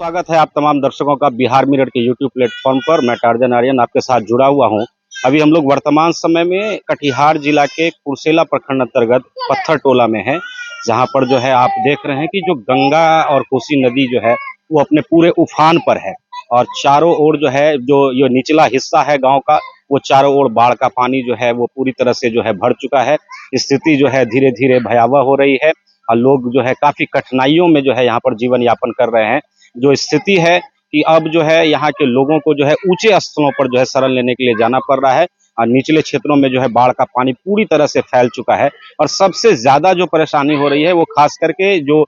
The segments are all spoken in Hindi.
स्वागत है आप तमाम दर्शकों का बिहार मिरर के यूट्यूब प्लेटफॉर्म पर। मैं टार्जन आर्यन आपके साथ जुड़ा हुआ हूं। अभी हम लोग वर्तमान समय में कटिहार जिला के कुर्सेला प्रखंड अंतर्गत पत्थर टोला में हैं, जहां पर जो है आप देख रहे हैं कि जो गंगा और कोसी नदी जो है वो अपने पूरे उफान पर है और चारों ओर जो है जो निचला हिस्सा है गाँव का, वो चारों ओर बाढ़ का पानी जो है वो पूरी तरह से जो है भर चुका है। स्थिति जो है धीरे धीरे भयावह हो रही है और लोग जो है काफी कठिनाइयों में जो है यहाँ पर जीवन यापन कर रहे हैं। जो स्थिति है कि अब जो है यहाँ के लोगों को जो है ऊंचे स्थलों पर जो है शरण लेने के लिए जाना पड़ रहा है और निचले क्षेत्रों में जो है बाढ़ का पानी पूरी तरह से फैल चुका है। और सबसे ज्यादा जो परेशानी हो रही है वो खास करके जो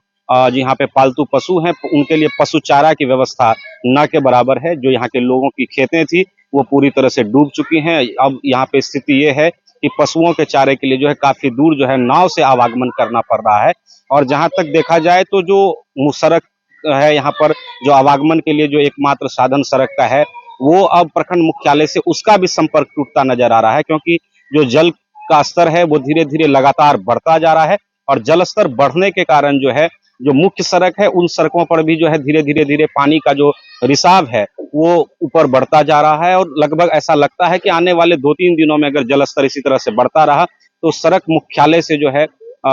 यहाँ पे पालतू पशु हैं उनके लिए पशु चारा की व्यवस्था न के बराबर है। जो यहाँ के लोगों की खेतें थी वो पूरी तरह से डूब चुकी हैं। अब यहाँ पे स्थिति ये है कि पशुओं के चारे के लिए जो है काफी दूर जो है नाव से आवागमन करना पड़ रहा है। और जहां तक देखा जाए तो जो सड़क है यहाँ पर जो आवागमन के लिए जो एकमात्र साधन सड़क का है वो अब प्रखंड मुख्यालय से उसका भी संपर्क टूटता नजर आ रहा है, क्योंकि जो जल का स्तर है वो धीरे धीरे लगातार बढ़ता जा रहा है और जल स्तर बढ़ने के कारण जो है जो मुख्य सड़क है उन सड़कों पर भी जो है धीरे धीरे पानी का जो रिसाव है वो ऊपर बढ़ता जा रहा है। और लगभग ऐसा लगता है कि आने वाले 2-3 दिनों में अगर जल स्तर इसी तरह से बढ़ता रहा तो सड़क मुख्यालय से जो है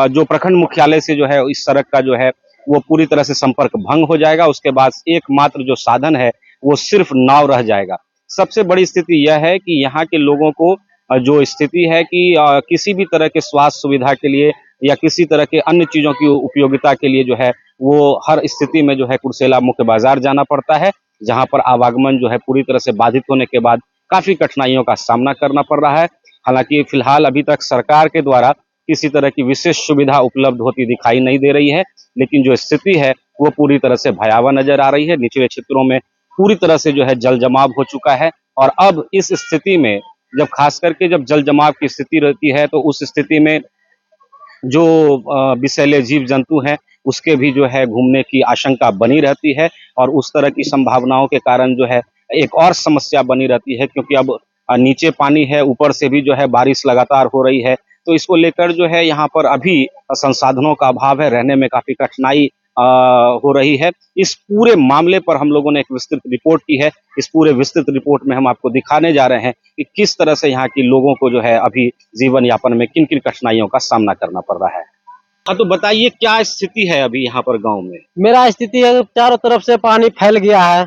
जो प्रखंड मुख्यालय से जो है इस सड़क का जो है वो पूरी तरह से संपर्क भंग हो जाएगा। उसके बाद एकमात्र जो साधन है वो सिर्फ नाव रह जाएगा। सबसे बड़ी स्थिति यह है कि यहाँ के लोगों को जो स्थिति है कि किसी भी तरह के स्वास्थ्य सुविधा के लिए या किसी तरह के अन्य चीजों की उपयोगिता के लिए जो है वो हर स्थिति में जो है कुर्सेला मुख्य बाजार जाना पड़ता है, जहाँ पर आवागमन जो है पूरी तरह से बाधित होने के बाद काफी कठिनाइयों का सामना करना पड़ रहा है। हालांकि फिलहाल अभी तक सरकार के द्वारा किसी तरह की विशेष सुविधा उपलब्ध होती दिखाई नहीं दे रही है, लेकिन जो स्थिति है वो पूरी तरह से भयावह नजर आ रही है। निचले क्षेत्रों में पूरी तरह से जो है जल जमाव हो चुका है और अब इस स्थिति में जब खास करके जब जल जमाव की स्थिति रहती है तो उस स्थिति में जो विषैले जीव जंतु हैं उसके भी जो है घूमने की आशंका बनी रहती है और उस तरह की संभावनाओं के कारण जो है एक और समस्या बनी रहती है, क्योंकि अब नीचे पानी है, ऊपर से भी जो है बारिश लगातार हो रही है। तो इसको लेकर जो है यहाँ पर अभी संसाधनों का अभाव है, रहने में काफी कठिनाई हो रही है। इस पूरे मामले पर हम लोगों ने एक विस्तृत रिपोर्ट की है। इस पूरे विस्तृत रिपोर्ट में हम आपको दिखाने जा रहे हैं कि किस तरह से यहाँ के लोगों को जो है अभी जीवन यापन में किन किन कठिनाइयों का सामना करना पड़ रहा है। हाँ, तो बताइए क्या स्थिति है अभी यहाँ पर गाँव में। मेरा स्थिति है चारों तरफ से पानी फैल गया है,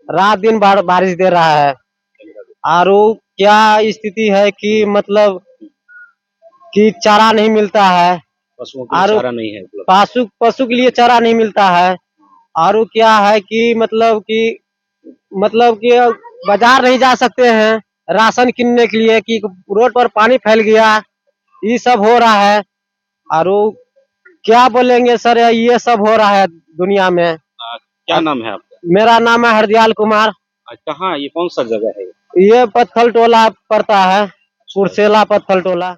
रात दिन बारिश दे रहा है। और क्या स्थिति है कि मतलब कि चारा नहीं मिलता है, पशुओं के लिए चारा नहीं है, पशु के लिए चारा नहीं मिलता है। और क्या है कि मतलब कि बाजार नहीं जा सकते हैं राशन किनने के लिए कि रोड पर पानी फैल गया, ये सब हो रहा है। और क्या बोलेंगे सर, ये सब हो रहा है दुनिया में। क्या नाम है आपका? मेरा नाम है हरदयाल कुमार। कहाँ, ये कौन सा जगह है? ये पत्थल टोला पड़ता है, कुर्सेला पत्थल टोला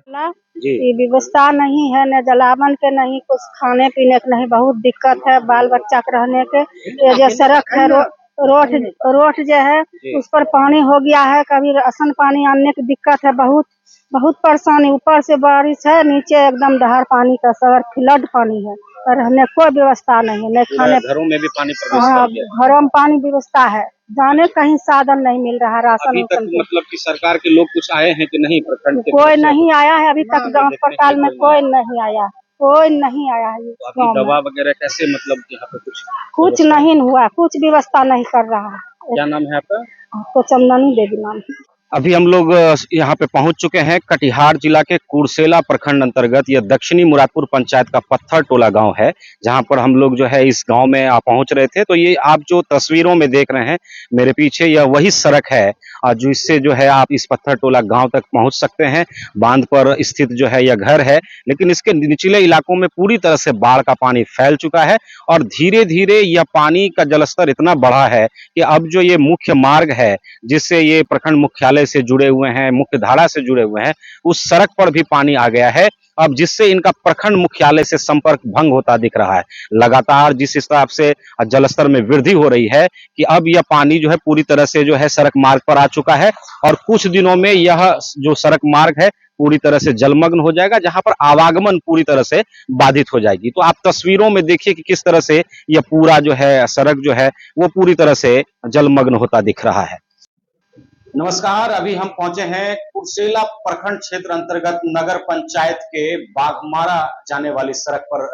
जी। ये व्यवस्था नहीं है, न जलावन के नहीं, कुछ खाने पीने के नहीं, बहुत दिक्कत है बाल बच्चा के रहने के। ये जो सड़क है रोड जो है उस पर पानी हो गया है, कभी राशन पानी आने की दिक्कत है, बहुत परेशानी। ऊपर से बारिश है, नीचे एकदम दहाड़ पानी का सगर फ्लड पानी है, रहने कोई व्यवस्था नहीं है, नहीं खाने। घरों में भी पानी प्रवेश हाँ, कर गया। घरों में पानी व्यवस्था है, जाने कहीं साधन नहीं मिल रहा है राशन। अभी तक मतलब कि सरकार के लोग कुछ आए हैं कि नहीं? प्रखंड के कोई नहीं आया है अभी तक, गांव अस्पताल में कोई नहीं आया है। तो अभी दवा वगैरह कैसे, मतलब यहाँ पे कुछ नहीं हुआ, कुछ व्यवस्था नहीं कर रहा है। क्या नाम है आपका? तो चंदनी देवी नाम है। अभी हम लोग यहाँ पे पहुंच चुके हैं कटिहार जिला के कुर्सेला प्रखंड अंतर्गत यह दक्षिणी मुरादपुर पंचायत का पत्थर टोला गांव है, जहां पर हम लोग जो है इस गांव में पहुंच रहे थे। तो ये आप जो तस्वीरों में देख रहे हैं मेरे पीछे, यह वही सड़क है जो इससे जो है आप इस पत्थर टोला गांव तक पहुंच सकते हैं। बांध पर स्थित जो है यह घर है, लेकिन इसके निचले इलाकों में पूरी तरह से बाढ़ का पानी फैल चुका है और धीरे धीरे यह पानी का जलस्तर इतना बढ़ा है कि अब जो ये मुख्य मार्ग है जिससे ये प्रखंड मुख्यालय से जुड़े हुए हैं, मुख्य धारा से जुड़े हुए हैं, उस सड़क पर भी पानी आ गया है अब, जिससे इनका प्रखंड मुख्यालय से संपर्क भंग होता दिख रहा है। लगातार जिस हिसाब से जलस्तर में वृद्धि हो रही है कि अब यह पानी जो है पूरी तरह से जो है सड़क मार्ग पर आ चुका है और कुछ दिनों में यह जो सड़क मार्ग है पूरी तरह से जलमग्न हो जाएगा, जहां पर आवागमन पूरी तरह से बाधित हो जाएगी। तो आप तस्वीरों में देखिए कि किस तरह से यह पूरा जो है सड़क जो है वो पूरी तरह से जलमग्न होता दिख रहा है। नमस्कार, अभी हम पहुंचे हैं कुर्सेला प्रखंड क्षेत्र अंतर्गत नगर पंचायत के बाघमारा जाने वाली सड़क पर,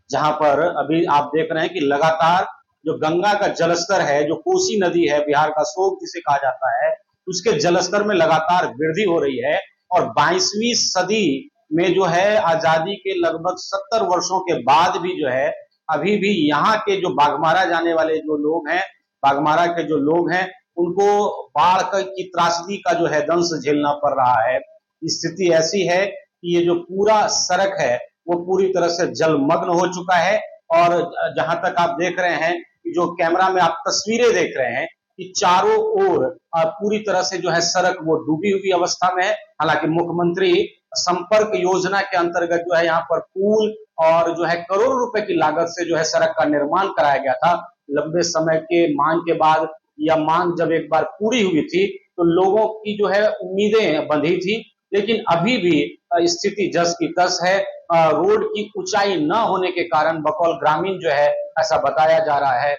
जहां पर अभी आप देख रहे हैं कि लगातार जो गंगा का जलस्तर है, जो कोसी नदी है, बिहार का शोक जिसे कहा जाता है, उसके जलस्तर में लगातार वृद्धि हो रही है। और 22वीं सदी में जो है आजादी के लगभग 70 वर्षों के बाद भी जो है अभी भी यहाँ के जो बाघमारा जाने वाले जो लोग हैं, बाघमारा के जो लोग हैं, उनको बाढ़ की त्रासदी का जो है दंश झेलना पड़ रहा है। स्थिति ऐसी है कि ये जो पूरा सड़क है वो पूरी तरह से जलमग्न हो चुका है। और जहां तक आप देख रहे हैं कि जो कैमरा में आप तस्वीरें देख रहे हैं कि चारों ओर पूरी तरह से जो है सड़क वो डूबी हुई अवस्था में है। हालांकि मुख्यमंत्री संपर्क योजना के अंतर्गत जो है यहाँ पर पुल और जो है करोड़ों रुपए की लागत से जो है सड़क का निर्माण कराया गया था। लंबे समय के मांग के बाद यह मांग जब एक बार पूरी हुई थी तो लोगों की जो है उम्मीदें बंधी थी, लेकिन अभी भी स्थिति जस की तस है। रोड की ऊंचाई न होने के कारण बकौल ग्रामीण जो है ऐसा बताया जा रहा है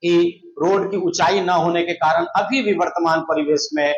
कि रोड की ऊंचाई न होने के कारण अभी भी वर्तमान परिवेश में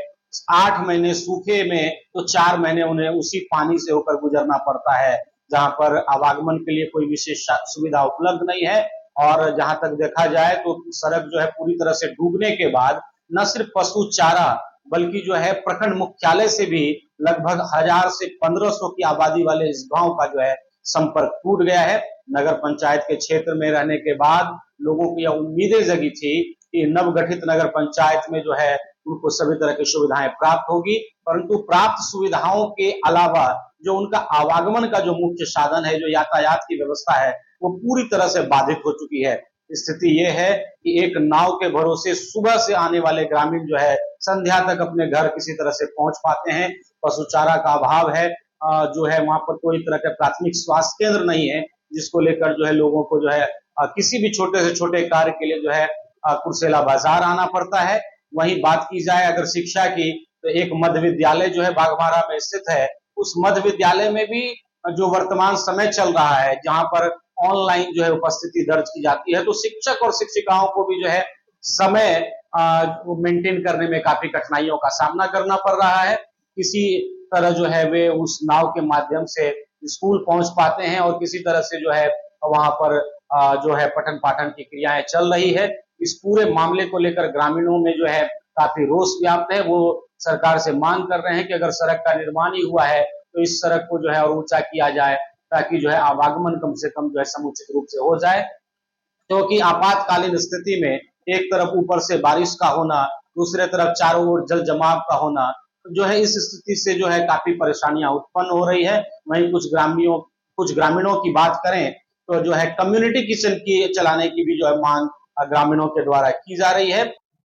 8 महीने सूखे में तो 4 महीने उन्हें उसी पानी से होकर गुजरना पड़ता है, जहां पर आवागमन के लिए कोई विशेष सुविधा उपलब्ध नहीं है। और जहां तक देखा जाए तो सड़क जो है पूरी तरह से डूबने के बाद न सिर्फ पशु चारा बल्कि जो है प्रखंड मुख्यालय से भी लगभग 1000 से 1500 की आबादी वाले इस गांव का जो है संपर्क टूट गया है। नगर पंचायत के क्षेत्र में रहने के बाद लोगों की यह उम्मीदें जगी थी कि नवगठित नगर पंचायत में जो है उनको सभी तरह की सुविधाएं प्राप्त होगी, परंतु प्राप्त सुविधाओं के अलावा जो उनका आवागमन का जो मुख्य साधन है, जो यातायात की व्यवस्था है, वो पूरी तरह से बाधित हो चुकी है। स्थिति ये है कि एक नाव के भरोसे सुबह से आने वाले ग्रामीण जो है संध्या तक अपने घर किसी तरह से पहुंच पाते हैं। पशु चारा का अभाव है, जो है वहां पर कोई तरह का प्राथमिक स्वास्थ्य केंद्र नहीं है, जिसको लेकर जो है लोगों को जो है किसी भी छोटे से छोटे कार्य के लिए जो है कुर्सेला बाजार आना पड़ता है। वहीं बात की जाए अगर शिक्षा की, तो एक मध्य विद्यालय जो है बाघमारा में स्थित है, उस मध्य विद्यालय में भी जो वर्तमान समय चल रहा है, जहां पर ऑनलाइन जो है उपस्थिति दर्ज की जाती है, तो शिक्षक और शिक्षिकाओं को भी जो है समय मेंटेन करने में काफी कठिनाइयों का सामना करना पड़ रहा है। किसी तरह जो है वे उस नाव के माध्यम से स्कूल पहुंच पाते हैं और किसी तरह से जो है वहां पर जो है पठन पाठन की क्रियाएं चल रही है। इस पूरे मामले को लेकर ग्रामीणों में जो है काफी रोष व्याप्त है। वो सरकार से मांग कर रहे हैं कि अगर सड़क का निर्माण ही हुआ है तो इस सड़क को जो है और ऊंचा किया जाए, ताकि जो है आवागमन कम से कम जो है समुचित रूप से हो जाए। क्योंकि आपातकालीन स्थिति में एक तरफ ऊपर से बारिश का होना, दूसरे तरफ चारों ओर जल जमाव का होना, जो है इस स्थिति से जो है काफी परेशानियां उत्पन्न हो रही है। वहीं कुछ ग्रामीणों की बात करें तो जो है कम्युनिटी किचन की चलाने की भी जो है मांग ग्रामीणों के द्वारा की जा रही है।